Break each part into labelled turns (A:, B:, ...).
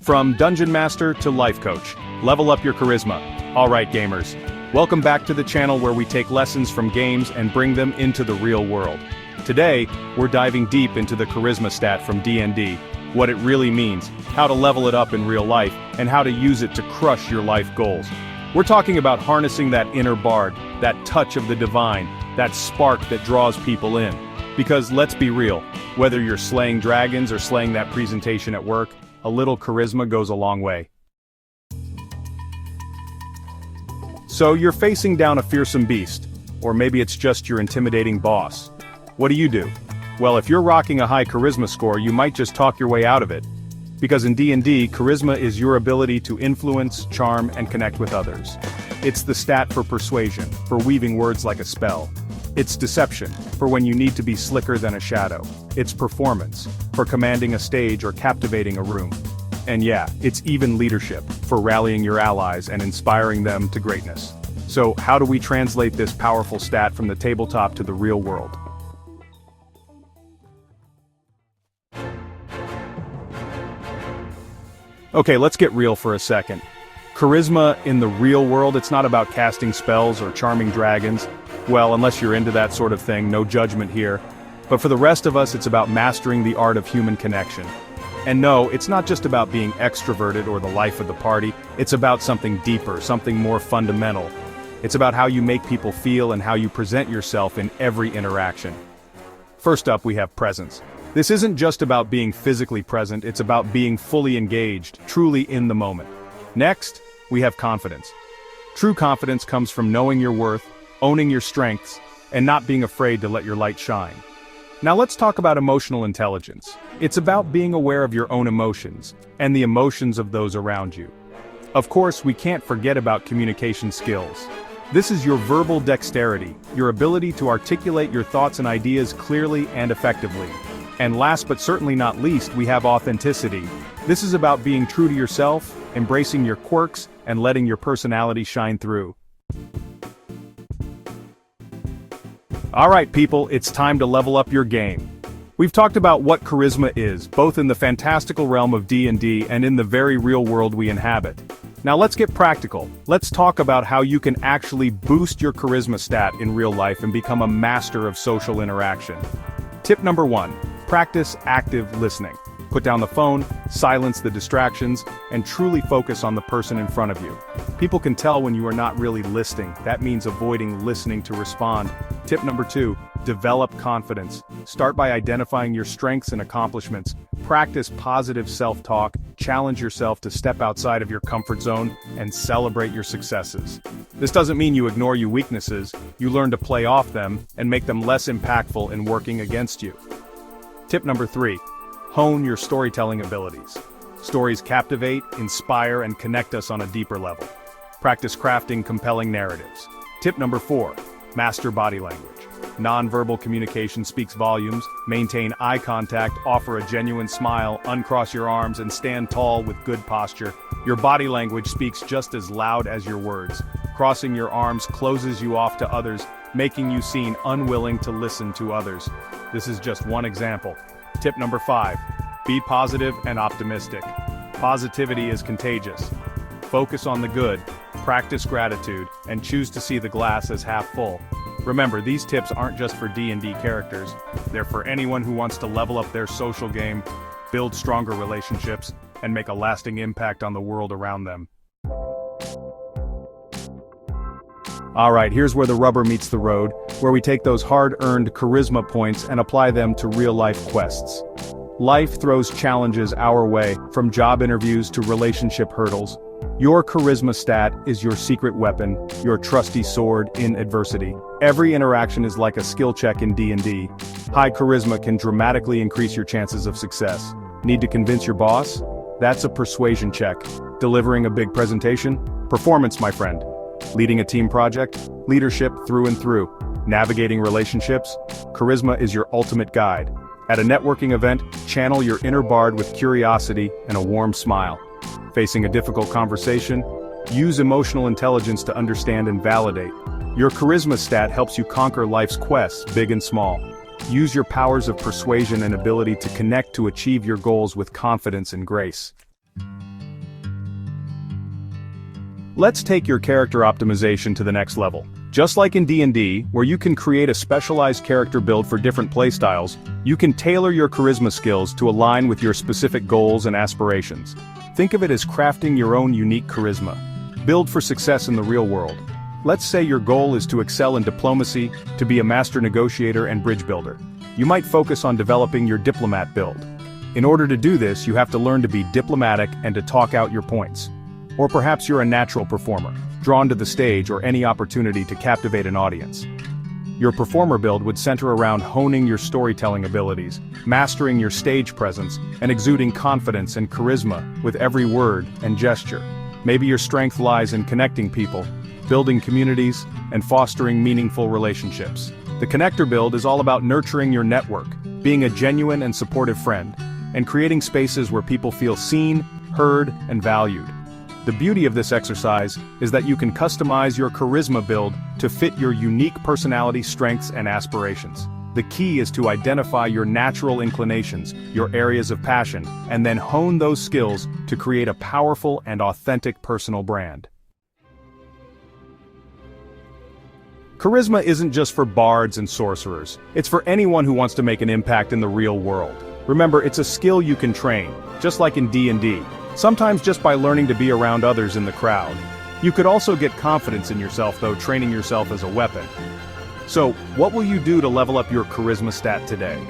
A: From Dungeon Master to Life Coach, level up your charisma. Alright gamers, welcome back to the channel where we take lessons from games and bring them into the real world. Today, we're diving deep into the charisma stat from DND, what it really means, how to level it up in real life, and how to use it to crush your life goals. We're talking about harnessing that inner bard, that touch of the divine, that spark that draws people in. Because let's be real, whether you're slaying dragons or slaying that presentation at work, a little charisma goes a long way. So you're facing down a fearsome beast, or maybe it's just your intimidating boss. What do? Well, if you're rocking a high charisma score, you might just talk your way out of it. Because in D&D, charisma is your ability to influence, charm, and connect with others. It's the stat for persuasion, for weaving words like a spell. It's deception, for when you need to be slicker than a shadow. It's performance, for commanding a stage or captivating a room. And yeah, it's even leadership, for rallying your allies and inspiring them to greatness. So how do we translate this powerful stat from the tabletop to the real world? Okay, let's get real for a second. Charisma in the real world, it's not about casting spells or charming dragons. Well, unless you're into that sort of thing, no judgment here. But for the rest of us, it's about mastering the art of human connection. And no, it's not just about being extroverted or the life of the party, it's about something deeper, something more fundamental. It's about how you make people feel and how you present yourself in every interaction. First up, we have presence. This isn't just about being physically present, it's about being fully engaged, truly in the moment. Next, we have confidence. True confidence comes from knowing your worth, owning your strengths, and not being afraid to let your light shine. Now let's talk about emotional intelligence. It's about being aware of your own emotions, and the emotions of those around you. Of course, we can't forget about communication skills. This is your verbal dexterity, your ability to articulate your thoughts and ideas clearly and effectively. And last but certainly not least, we have authenticity. This is about being true to yourself, embracing your quirks, and letting your personality shine through. Alright people, it's time to level up your game. We've talked about what charisma is, both in the fantastical realm of D&D and in the very real world we inhabit. Now let's get practical. Let's talk about how you can actually boost your charisma stat in real life and become a master of social interaction. Tip number 1. Practice active listening. Put down the phone, silence the distractions, and truly focus on the person in front of you. People can tell when you are not really listening. That means avoiding listening to respond. Tip number 2, develop confidence. Start by identifying your strengths and accomplishments. Practice positive self-talk, challenge yourself to step outside of your comfort zone, and celebrate your successes. This doesn't mean you ignore your weaknesses, you learn to play off them and make them less impactful in working against you. Tip number 3. Hone your storytelling abilities. Stories captivate, inspire, and connect us on a deeper level. Practice crafting compelling narratives. Tip number 4. Master body language. Non-verbal communication speaks volumes. Maintain eye contact, offer a genuine smile, uncross your arms, and stand tall with good posture. Your body language speaks just as loud as your words. Crossing your arms closes you off to others, making you seem unwilling to listen to others. This is just one example. Tip number 5. Be positive and optimistic. Positivity is contagious. Focus on the good, practice gratitude, and choose to see the glass as half full. Remember, these tips aren't just for D&D characters. They're for anyone who wants to level up their social game, build stronger relationships, and make a lasting impact on the world around them. Alright, here's where the rubber meets the road, where we take those hard-earned charisma points and apply them to real-life quests. Life throws challenges our way, from job interviews to relationship hurdles. Your charisma stat is your secret weapon, your trusty sword in adversity. Every interaction is like a skill check in D&D. High charisma can dramatically increase your chances of success. Need to convince your boss? That's a persuasion check. Delivering a big presentation? Performance, my friend. Leading a team project? Leadership through and through. Navigating relationships? Charisma is your ultimate guide. At a networking event, channel your inner bard with curiosity and a warm smile. Facing a difficult conversation? Use emotional intelligence to understand and validate. Your charisma stat helps you conquer life's quests, big and small. Use your powers of persuasion and ability to connect to achieve your goals with confidence and grace. Let's take your character optimization to the next level. Just like in D&D, where you can create a specialized character build for different playstyles, you can tailor your charisma skills to align with your specific goals and aspirations. Think of it as crafting your own unique charisma. Build for success in the real world. Let's say your goal is to excel in diplomacy, to be a master negotiator and bridge builder. You might focus on developing your diplomat build. In order to do this, you have to learn to be diplomatic and to talk out your points. Or perhaps you're a natural performer, drawn to the stage or any opportunity to captivate an audience. Your performer build would center around honing your storytelling abilities, mastering your stage presence, and exuding confidence and charisma with every word and gesture. Maybe your strength lies in connecting people, building communities, and fostering meaningful relationships. The connector build is all about nurturing your network, being a genuine and supportive friend, and creating spaces where people feel seen, heard, and valued. The beauty of this exercise is that you can customize your charisma build to fit your unique personality strengths and aspirations. The key is to identify your natural inclinations, your areas of passion, and then hone those skills to create a powerful and authentic personal brand. Charisma isn't just for bards and sorcerers. It's for anyone who wants to make an impact in the real world. Remember, it's a skill you can train, just like in D&D. Sometimes just by learning to be around others in the crowd. You could also get confidence in yourself, though, training yourself as a weapon. So, what will you do to level up your charisma stat today?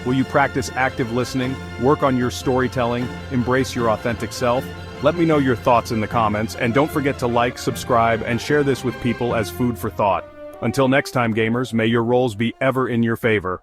A: Will you practice active listening, work on your storytelling, embrace your authentic self? Let me know your thoughts in the comments, and don't forget to like, subscribe, and share this with people as food for thought. Until next time, gamers, may your rolls be ever in your favor.